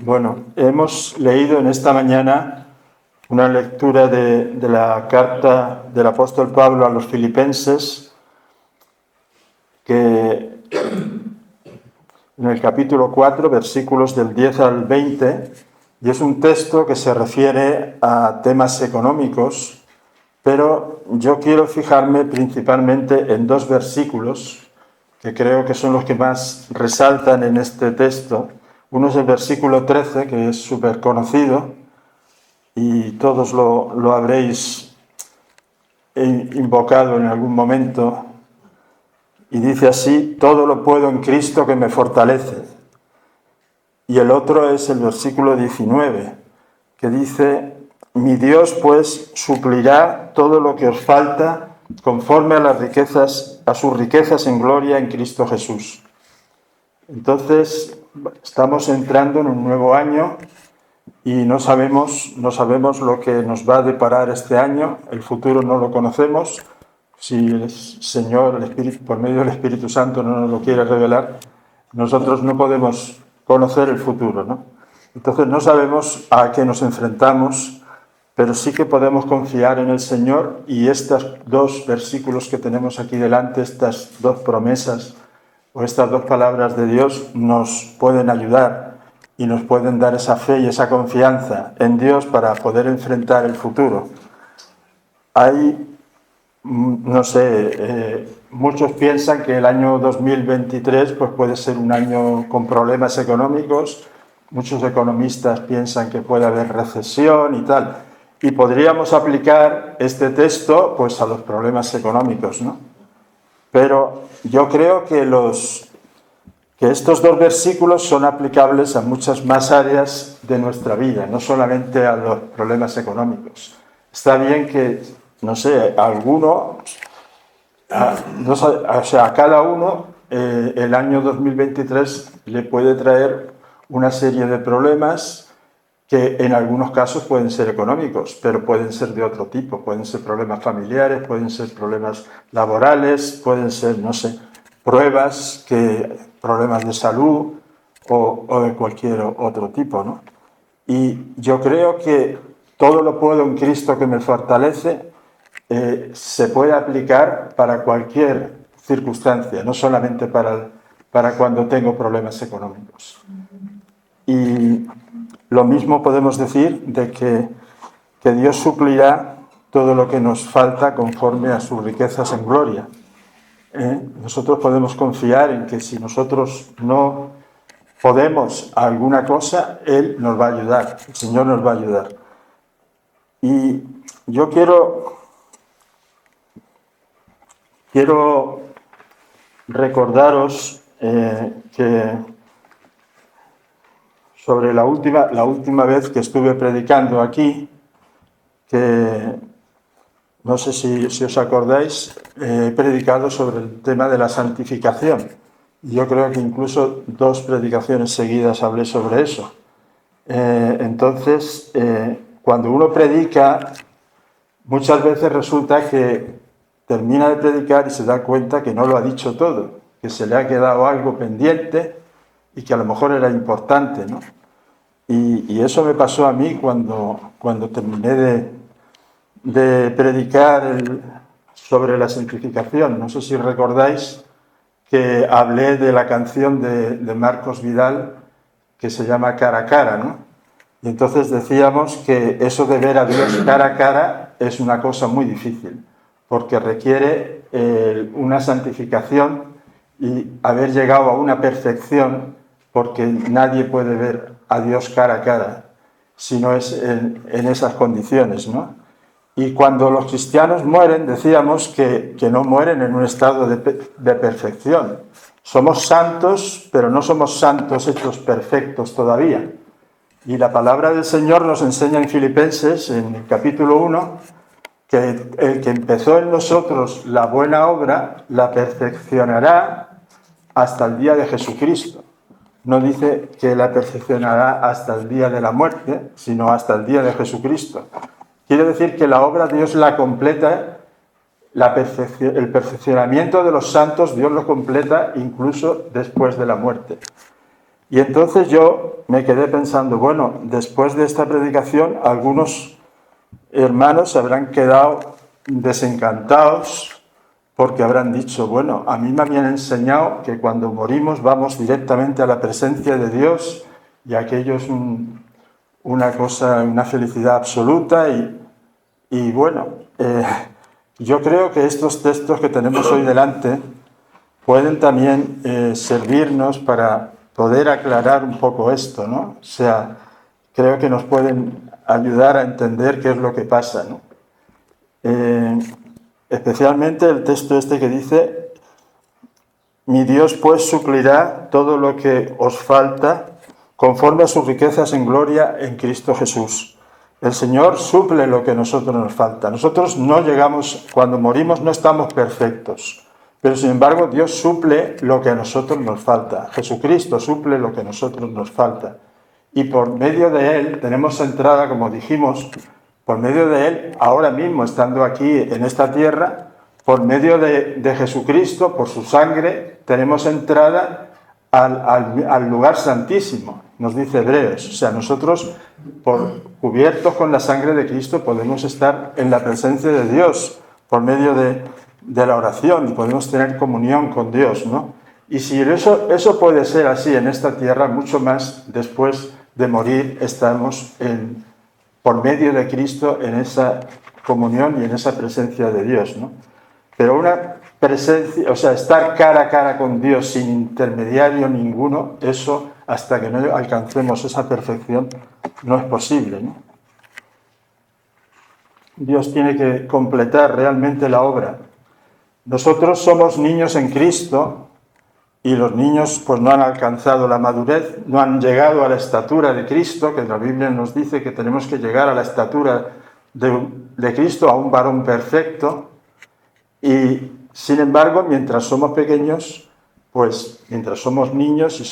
Bueno, hemos leído en esta mañana una lectura de la carta del apóstol Pablo a los filipenses, que en el capítulo 4, versículos del 10 al 20, y es un texto que se refiere a temas económicos, pero yo quiero fijarme principalmente en dos versículos que creo que son los que más resaltan en este texto. Uno es el versículo 13, que es súper conocido, y todos lo habréis invocado en algún momento, y dice así: todo lo puedo en Cristo que me fortalece. Y el otro es el versículo 19, que dice: mi Dios pues suplirá todo lo que os falta conforme a sus riquezas en gloria en Cristo Jesús. Entonces, estamos entrando en un nuevo año y no sabemos lo que nos va a deparar este año. El futuro no lo conocemos. Si el Señor, el Espíritu, por medio del Espíritu Santo, no nos lo quiere revelar, nosotros no podemos conocer el futuro, ¿no? Entonces no sabemos a qué nos enfrentamos, pero sí que podemos confiar en el Señor, y estos dos versículos que tenemos aquí delante, estas dos promesas o estas dos palabras de Dios, nos pueden ayudar y nos pueden dar esa fe y esa confianza en Dios para poder enfrentar el futuro. Hay, no sé, muchos piensan que el año 2023 pues puede ser un año con problemas económicos. Muchos economistas piensan que puede haber recesión y tal. Y podríamos aplicar este texto pues a los problemas económicos, ¿no? Pero yo creo que estos dos versículos son aplicables a muchas más áreas de nuestra vida, no solamente a los problemas económicos. Está bien que, no sé, a cada uno el año 2023 le puede traer una serie de problemas que en algunos casos pueden ser económicos, pero pueden ser de otro tipo. Pueden ser problemas familiares, pueden ser problemas laborales, pueden ser, no sé, problemas de salud o de cualquier otro tipo, ¿no? Y yo creo que todo lo puedo en Cristo que me fortalece se puede aplicar para cualquier circunstancia, no solamente para cuando tengo problemas económicos. Y lo mismo podemos decir de que Dios suplirá todo lo que nos falta conforme a sus riquezas en gloria. Nosotros podemos confiar en que si nosotros no podemos alguna cosa, Él nos va a ayudar, el Señor nos va a ayudar. Y yo quiero recordaros que sobre la última vez que estuve predicando aquí, que no sé si os acordáis, he predicado sobre el tema de la santificación. Yo creo que incluso 2 predicaciones seguidas hablé sobre eso. Entonces, cuando uno predica, muchas veces resulta que termina de predicar y se da cuenta que no lo ha dicho todo, que se le ha quedado algo pendiente y que a lo mejor era importante, ¿no? Y eso me pasó a mí cuando terminé de predicar sobre la santificación. No sé si recordáis que hablé de la canción de Marcos Vidal que se llama Cara a Cara, ¿no? Y entonces decíamos que eso de ver a Dios cara a cara es una cosa muy difícil, porque requiere una santificación y haber llegado a una perfección, porque nadie puede ver a Dios cara a cara si no es en esas condiciones, ¿no? Y cuando los cristianos mueren, decíamos que no mueren en un estado de perfección. Somos santos, pero no somos santos hechos perfectos todavía. Y la palabra del Señor nos enseña en Filipenses, en el capítulo 1, que el que empezó en nosotros la buena obra, la perfeccionará hasta el día de Jesucristo. No dice que la perfeccionará hasta el día de la muerte, sino hasta el día de Jesucristo. Quiere decir que la obra Dios la completa, el perfeccionamiento de los santos Dios lo completa incluso después de la muerte. Y entonces yo me quedé pensando, bueno, después de esta predicación, algunos hermanos se habrán quedado desencantados porque habrán dicho, bueno, a mí me habían enseñado que cuando morimos vamos directamente a la presencia de Dios y aquello es una cosa, una felicidad absoluta y bueno, yo creo que estos textos que tenemos hoy delante pueden también servirnos para poder aclarar un poco esto, ¿no? O sea, creo que nos pueden ayudar a entender qué es lo que pasa, ¿no? Especialmente el texto este que dice, mi Dios pues suplirá todo lo que os falta conforme a sus riquezas en gloria en Cristo Jesús. El Señor suple lo que a nosotros nos falta. Nosotros no llegamos, cuando morimos no estamos perfectos, pero sin embargo Dios suple lo que a nosotros nos falta. Jesucristo suple lo que a nosotros nos falta. Y por medio de Él tenemos entrada, como dijimos, por medio de Él, ahora mismo estando aquí en esta tierra, por medio de Jesucristo, por su sangre, tenemos entrada al lugar santísimo, nos dice Hebreos. O sea, nosotros, cubiertos con la sangre de Cristo, podemos estar en la presencia de Dios por medio de la oración y podemos tener comunión con Dios, ¿no? Y si eso puede ser así en esta tierra, mucho más después de morir estamos por medio de Cristo en esa comunión y en esa presencia de Dios, ¿no? Pero una presencia, o sea, estar cara a cara con Dios sin intermediario ninguno, eso hasta que no alcancemos esa perfección no es posible, ¿no? Dios tiene que completar realmente la obra. Nosotros somos niños en Cristo y los niños pues no han alcanzado la madurez, no han llegado a la estatura de Cristo, que la Biblia nos dice que tenemos que llegar a la estatura de Cristo, a un varón perfecto. Y sin embargo, mientras somos pequeños, pues mientras somos niños y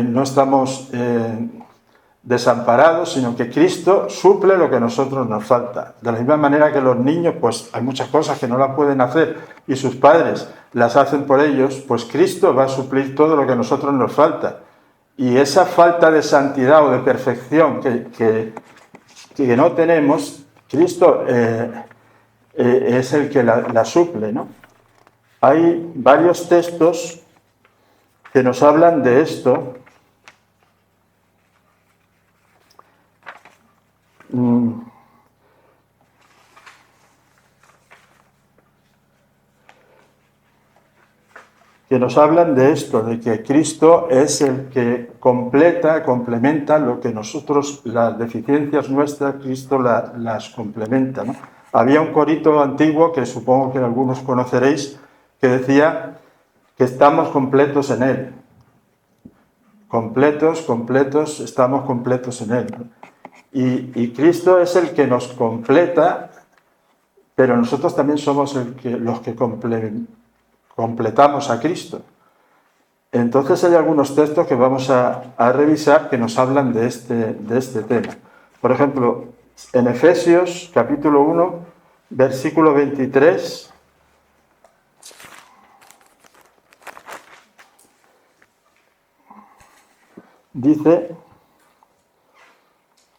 no estamos desamparados, sino que Cristo suple lo que a nosotros nos falta. De la misma manera que los niños, pues hay muchas cosas que no las pueden hacer y sus padres las hacen por ellos, pues Cristo va a suplir todo lo que a nosotros nos falta. Y esa falta de santidad o de perfección que no tenemos, Cristo es el que la suple, ¿no? Hay varios textos que nos hablan de esto. Que nos hablan de esto, de que Cristo es el que complementa lo que nosotros, las deficiencias nuestras, Cristo las complementa, ¿no? Había un corito antiguo que supongo que algunos conoceréis, que decía que estamos completos en Él. Completos, estamos completos en Él, ¿no? Y Cristo es el que nos completa, pero nosotros también somos los que completamos a Cristo. Entonces hay algunos textos que vamos a revisar que nos hablan de este tema. Por ejemplo, en Efesios capítulo 1, versículo 23, dice,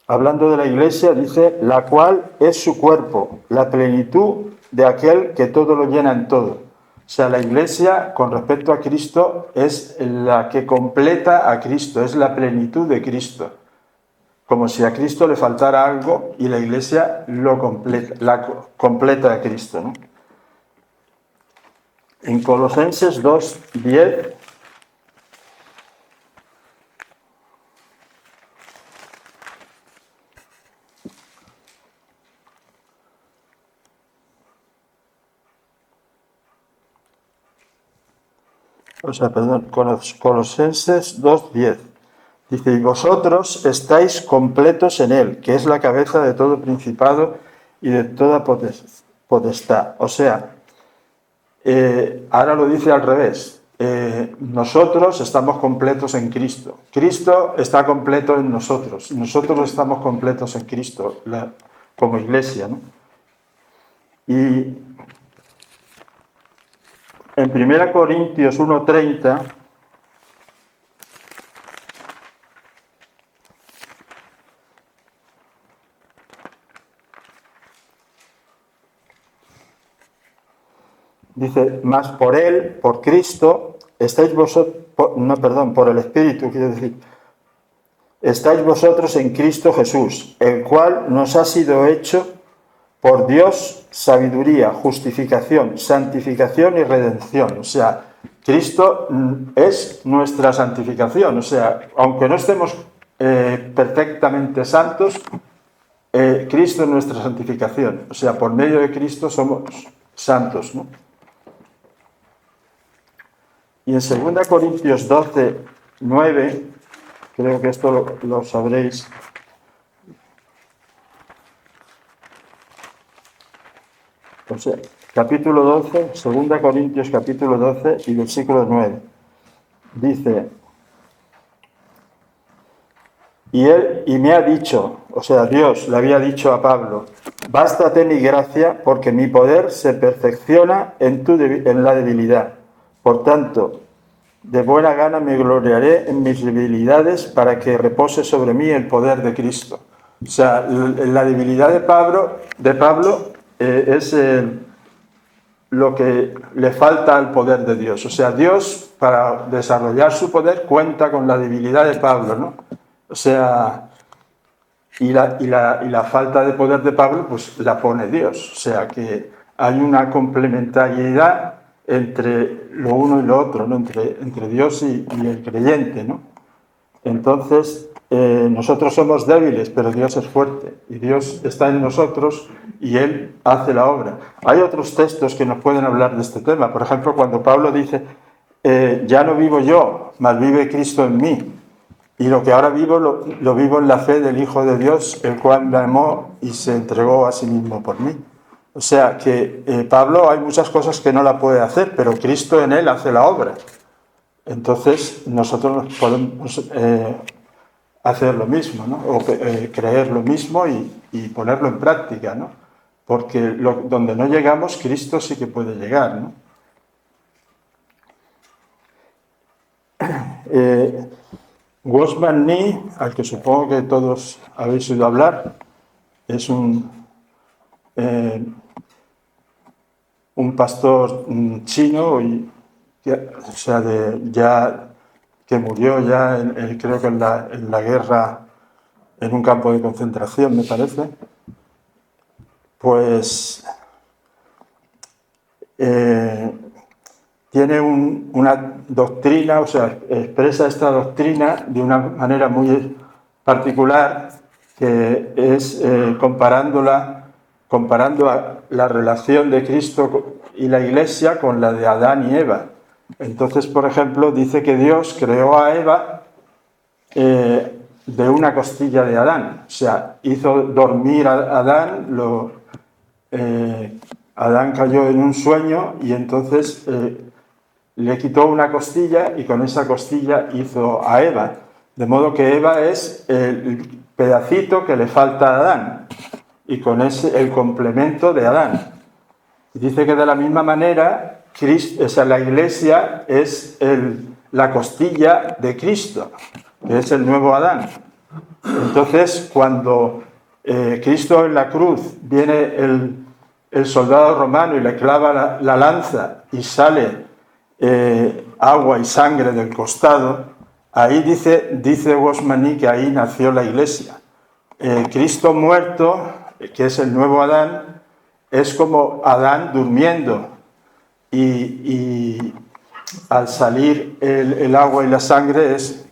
hablando de la Iglesia, dice, la cual es su cuerpo, la plenitud de aquel que todo lo llena en todo. O sea, la Iglesia, con respecto a Cristo, es la que completa a Cristo, es la plenitud de Cristo. Como si a Cristo le faltara algo y la Iglesia la completa a Cristo, ¿no? En Colosenses 2:10 Colosenses 2:10. Dice, y vosotros estáis completos en Él, que es la cabeza de todo principado y de toda potestad. O sea, ahora lo dice al revés. Nosotros estamos completos en Cristo. Cristo está completo en nosotros. Nosotros estamos completos en Cristo, como Iglesia, ¿no? Y en 1 Corintios 1:30 Dice, más por Él, por Cristo, estáis vosotros, por el Espíritu, quiero decir, estáis vosotros en Cristo Jesús, el cual nos ha sido hecho por Dios sabiduría, justificación, santificación y redención. O sea, Cristo es nuestra santificación. O sea, aunque no estemos perfectamente santos, Cristo es nuestra santificación. O sea, por medio de Cristo somos santos, ¿no? Y en 2 Corintios 12, 9, creo que esto lo sabréis. O sea, capítulo 12, 2 Corintios capítulo 12 y versículo 9. Dice, y me ha dicho, o sea, Dios le había dicho a Pablo, bástate mi gracia porque mi poder se perfecciona en la debilidad. Por tanto, de buena gana me gloriaré en mis debilidades para que repose sobre mí el poder de Cristo. O sea, la debilidad de Pablo es lo que le falta al poder de Dios. O sea, Dios, para desarrollar su poder, cuenta con la debilidad de Pablo, ¿no? O sea, y la falta de poder de Pablo, pues la pone Dios. O sea, que hay una complementariedad entre lo uno y lo otro, ¿no? Entre Dios y el creyente, ¿no? Entonces, nosotros somos débiles, pero Dios es fuerte, y Dios está en nosotros y Él hace la obra. Hay otros textos que nos pueden hablar de este tema. Por ejemplo, cuando Pablo dice, ya no vivo yo, mas vive Cristo en mí. Y lo que ahora vivo, lo vivo en la fe del Hijo de Dios, el cual me amó y se entregó a sí mismo por mí. O sea que Pablo hay muchas cosas que no la puede hacer, pero Cristo en él hace la obra. Entonces nosotros podemos hacer lo mismo, ¿no? O creer lo mismo y ponerlo en práctica, ¿no? Porque donde no llegamos, Cristo sí que puede llegar, ¿no? Watchman Nee, al que supongo que todos habéis oído hablar, es un pastor chino, o sea, que murió ya, creo que en la guerra, en un campo de concentración, me parece. Pues tiene una doctrina, o sea, expresa esta doctrina de una manera muy particular, que es comparando la relación de Cristo y la Iglesia con la de Adán y Eva. Entonces, por ejemplo, dice que Dios creó a Eva de una costilla de Adán, o sea, hizo dormir a Adán, Adán cayó en un sueño y entonces le quitó una costilla y con esa costilla hizo a Eva. De modo que Eva es el pedacito que le falta a Adán y con ese el complemento de Adán. Y dice que de la misma manera la Iglesia es la costilla de Cristo, que es el nuevo Adán. Entonces, cuando Cristo en la cruz viene el soldado romano y le clava la lanza y sale agua y sangre del costado, ahí dice Watchman Nee que ahí nació la Iglesia. Cristo muerto, que es el nuevo Adán, es como Adán durmiendo y al salir el agua y la sangre es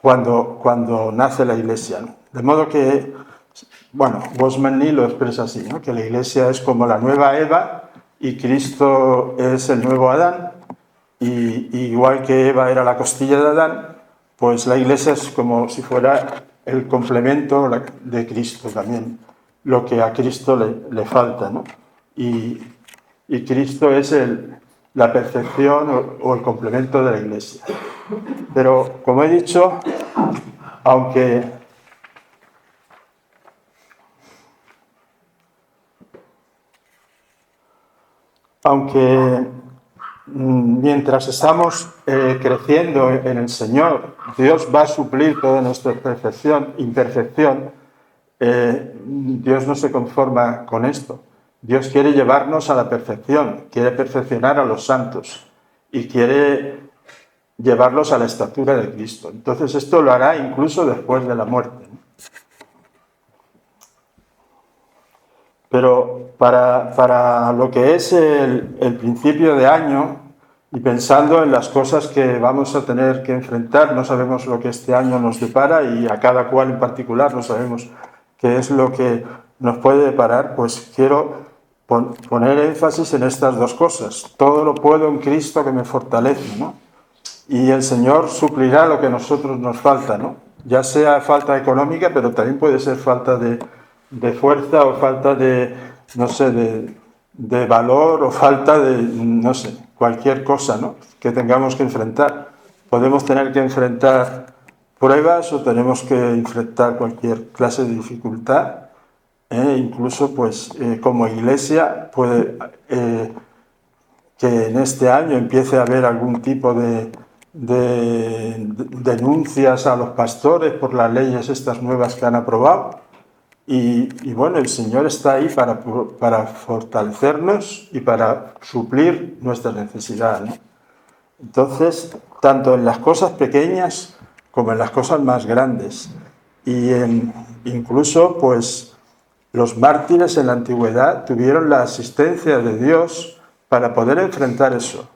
cuando nace la Iglesia, ¿no? De modo que, bueno, Watchman Nee lo expresa así, ¿no? Que la Iglesia es como la nueva Eva y Cristo es el nuevo Adán, y igual que Eva era la costilla de Adán, pues la Iglesia es como si fuera el complemento de Cristo también, lo que a Cristo le falta, ¿no? Y Cristo es la perfección o el complemento de la Iglesia. Pero, como he dicho, aunque mientras estamos creciendo en el Señor, Dios va a suplir toda nuestra imperfección. Dios no se conforma con esto. Dios quiere llevarnos a la perfección, quiere perfeccionar a los santos y quiere llevarlos a la estatura de Cristo. Entonces esto lo hará incluso después de la muerte, ¿no? Pero para lo que es el principio de año, y pensando en las cosas que vamos a tener que enfrentar, no sabemos lo que este año nos depara y a cada cual en particular no sabemos qué es lo que nos puede deparar, pues quiero poner énfasis en estas dos cosas. Todo lo puedo en Cristo que me fortalece, ¿no? Y el Señor suplirá lo que a nosotros nos falta, ¿no? Ya sea falta económica, pero también puede ser falta de fuerza o falta de, no sé, de valor o falta de, no sé, cualquier cosa, ¿no?, que tengamos que enfrentar. Podemos tener que enfrentar pruebas o tenemos que enfrentar cualquier clase de dificultad. Incluso, pues, como iglesia, puede que en este año empiece a haber algún tipo de denuncias a los pastores por las leyes estas nuevas que han aprobado. Y bueno, el Señor está ahí para fortalecernos y para suplir nuestras necesidades, ¿no? Entonces, tanto en las cosas pequeñas como en las cosas más grandes. Y incluso, pues, los mártires en la antigüedad tuvieron la asistencia de Dios para poder enfrentar eso.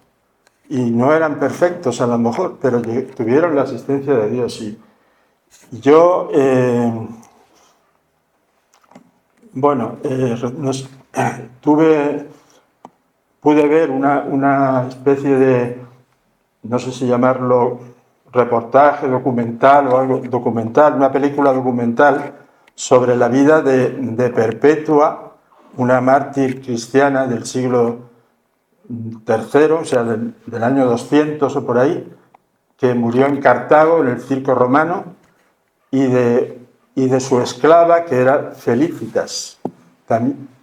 Y no eran perfectos a lo mejor, pero tuvieron la asistencia de Dios. Y yo... pude ver una especie de, no sé si llamarlo reportaje documental o algo documental, una película documental sobre la vida de Perpetua, una mártir cristiana del siglo III, o sea, del año 200 o por ahí, que murió en Cartago, en el circo romano, y de su esclava, que era Felicitas,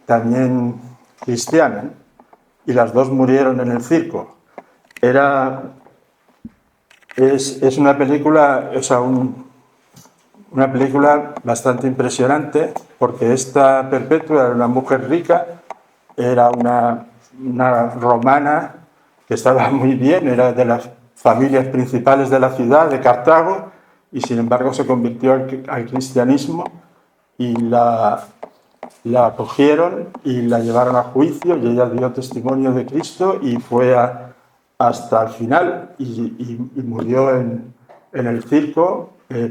también cristiana, ¿no? Y las dos murieron en el circo. Es una película, o sea, una película bastante impresionante, porque esta Perpetua era una mujer rica, era una romana que estaba muy bien, era de las familias principales de la ciudad, de Cartago, y sin embargo se convirtió al cristianismo y la acogieron y la llevaron a juicio y ella dio testimonio de Cristo y fue hasta el final y murió en el circo, que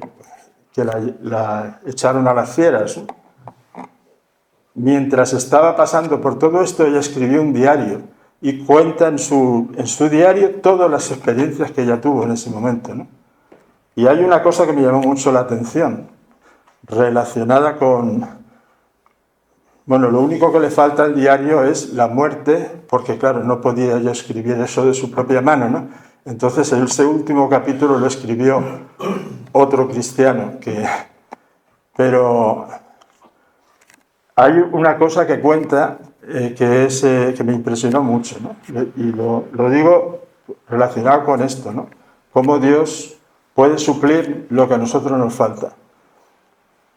la echaron a las fieras. Mientras estaba pasando por todo esto, ella escribió un diario y cuenta en su diario todas las experiencias que ella tuvo en ese momento, ¿no? Y hay una cosa que me llamó mucho la atención, relacionada con... Bueno, lo único que le falta al diario es la muerte, porque claro, no podía ella escribir eso de su propia mano, ¿no? Entonces, ese último capítulo lo escribió otro cristiano, pero hay una cosa que cuenta que me impresionó mucho, ¿no? Y lo digo relacionado con esto, ¿no? Cómo Dios puede suplir lo que a nosotros nos falta.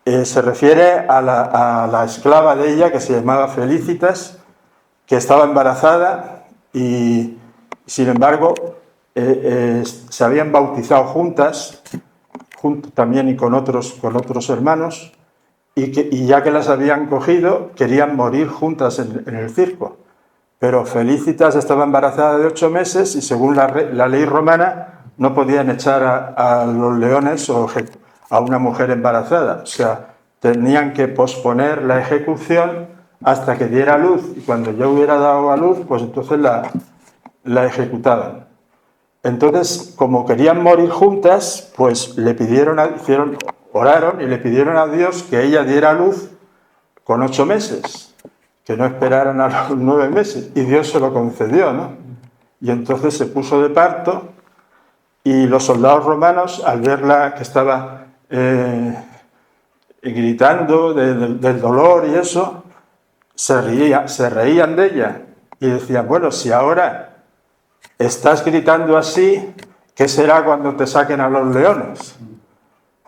Se refiere a la esclava de ella, que se llamaba Felicitas, que estaba embarazada y, sin embargo, se habían bautizado juntas, también y con otros hermanos, y ya que las habían cogido, querían morir juntas en el circo. Pero Felicitas estaba embarazada de 8 meses y, según la ley romana, no podían echar a los leones o a una mujer embarazada. O sea, tenían que posponer la ejecución hasta que diera luz, y cuando ya hubiera dado a luz, pues entonces la ejecutaban. Entonces, como querían morir juntas, pues oraron y le pidieron a Dios que ella diera a luz con 8 meses, que no esperaran a los 9 meses, y Dios se lo concedió, ¿no? Y entonces se puso de parto, y los soldados romanos, al verla que estaba gritando del dolor y eso, se reían de ella y decían: bueno, si ahora estás gritando así, ¿qué será cuando te saquen a los leones?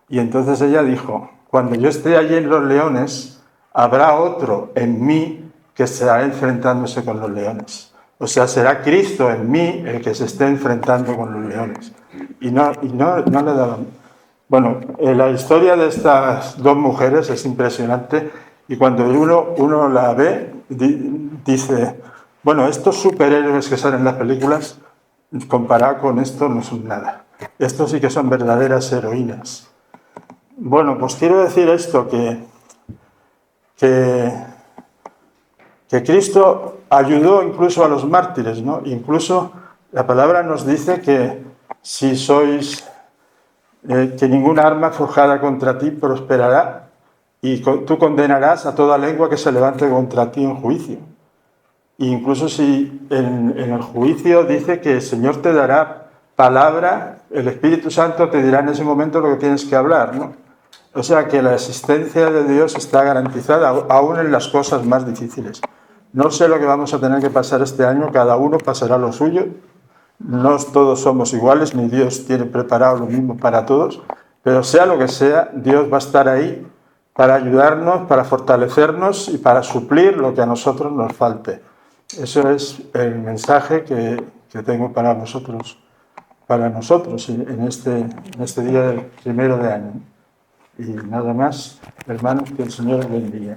Y entonces ella dijo: cuando yo esté allí en los leones, habrá otro en mí que estará enfrentándose con los leones. O sea, será Cristo en mí el que se esté enfrentando con los leones. Y no le daban. Bueno, la historia de estas dos mujeres es impresionante y cuando uno la ve, dice, bueno, estos superhéroes que salen en las películas, comparado con esto, no son nada. Estos sí que son verdaderas heroínas. Bueno, pues quiero decir esto, que Cristo ayudó incluso a los mártires, ¿no? Incluso la palabra nos dice que si sois, que ninguna arma forjada contra ti prosperará y tú condenarás a toda lengua que se levante contra ti en juicio. E incluso si en el juicio dice que el Señor te dará palabra, el Espíritu Santo te dirá en ese momento lo que tienes que hablar, ¿no? O sea que la existencia de Dios está garantizada aún en las cosas más difíciles. No sé lo que vamos a tener que pasar este año, cada uno pasará lo suyo. No todos somos iguales, ni Dios tiene preparado lo mismo para todos, pero sea lo que sea, Dios va a estar ahí para ayudarnos, para fortalecernos y para suplir lo que a nosotros nos falte. Eso es el mensaje que tengo para nosotros en este día del 1 de año. Y nada más, hermanos, que el Señor os bendiga.